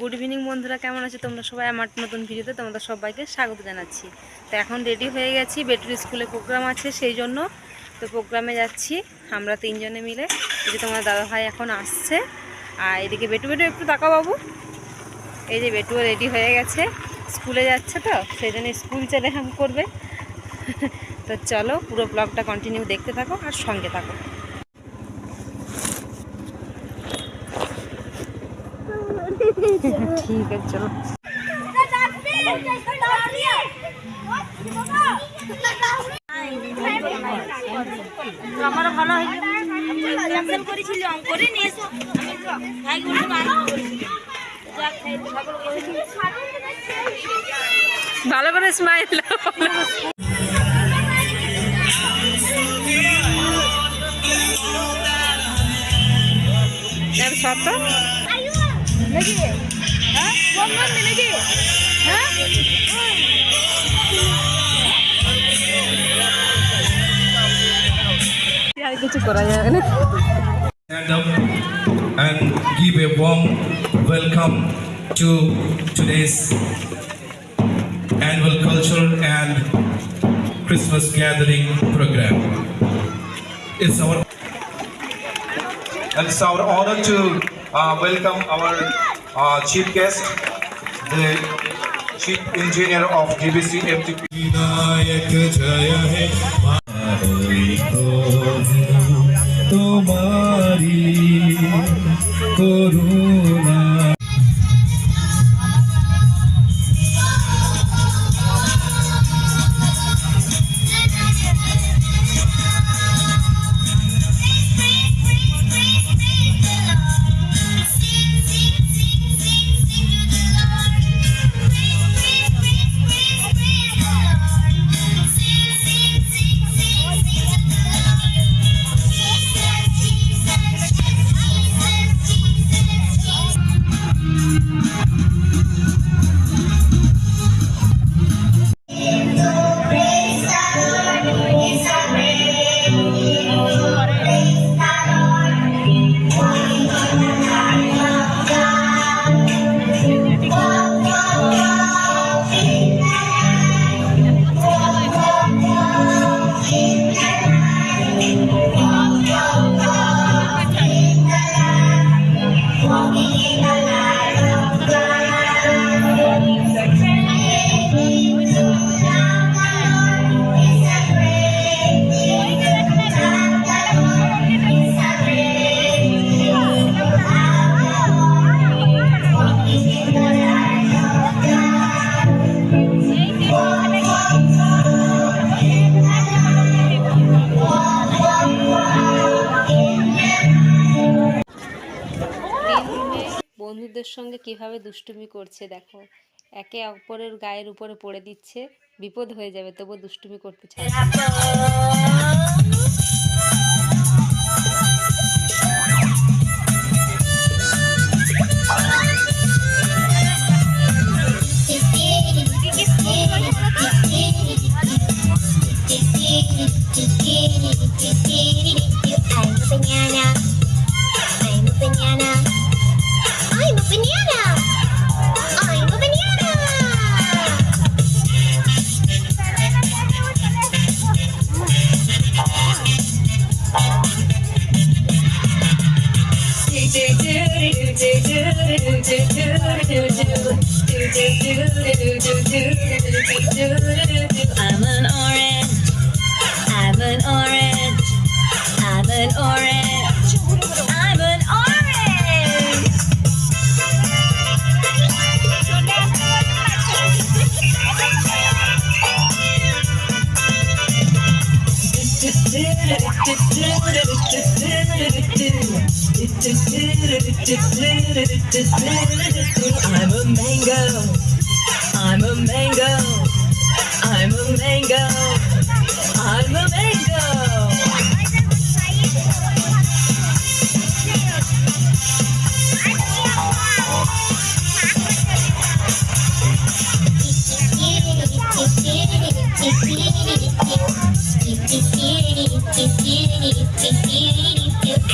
Good evening বন্ধুরা, কেমন আছো তোমরা সবাই? আমার নতুন ভিডিওতে তোমাদের সবাইকে স্বাগত জানাচ্ছি। তো এখন রেডি হয়ে গেছি, বেটুর স্কুলে প্রোগ্রাম আছে সেই জন্য। তো প্রোগ্রামে যাচ্ছি আমরা তিনজনে মিলে। এই যে তোমার দাদাভাই এখন আসছে, আর এদিকে বেটু একটু তাকাও বাবু। এই যে বেটুও রেডি হয়ে গেছে, স্কুলে যাচ্ছে, তো সেই জন্য স্কুল চলে করবে। তো চলো পুরো ব্লগটা কন্টিনিউ দেখতে থাকো আর সঙ্গে থাকো। ঠিক আছে চলো। আমার ভালো ক্যান্সেল করেছিল করে নিয়ে এসো। আমি ভালো করে স্মাইল সত্য নাকি? হ্যাঁ নাকি? হ্যাঁ কিছু করা যাবে না। Stand up and give a warm welcome to today's annual cultural and Christmas gathering program. It's our honor to welcome our chief guest, the chief engineer of DBC MTP. তোমারি করুণা বন্ধুদের সঙ্গে কিভাবে দুষ্টুমি করছে দেখো, একে অপরের গায়ের উপরে পড়ে দিচ্ছে, বিপদ হয়ে যাবে তবু দুষ্টুমি করতে চায়। I'm an orange. I'm an orange. I'm an orange. I'm an orange. I'm a mango. I'm a mango. I'm a mango. I'm a mango.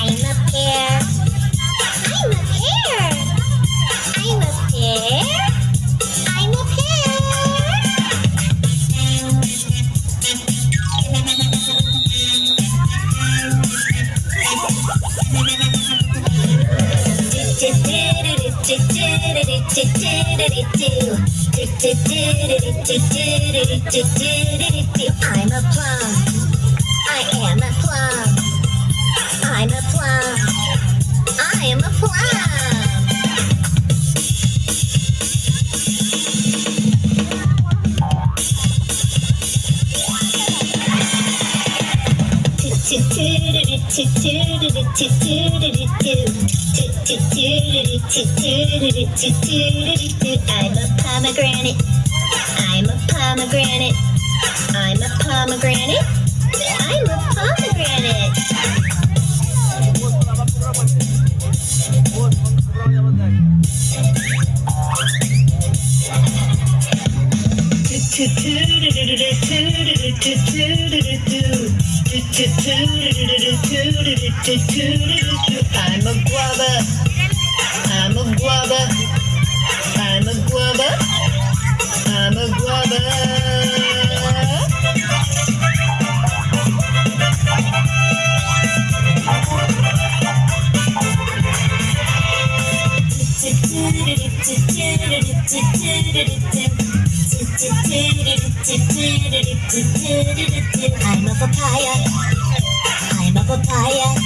I'm a pear. I'm a pear. I'm a pear. I'm a plum. I am a plum. I'm a plum. I am a plum. I'm a pomegranate. I'm a pomegranate. I'm a pomegranate. I'm a pomegranate. I'm a guava. I'm a guava. I'm a guava. I'm a guava. I'm a papaya. I'm a papaya.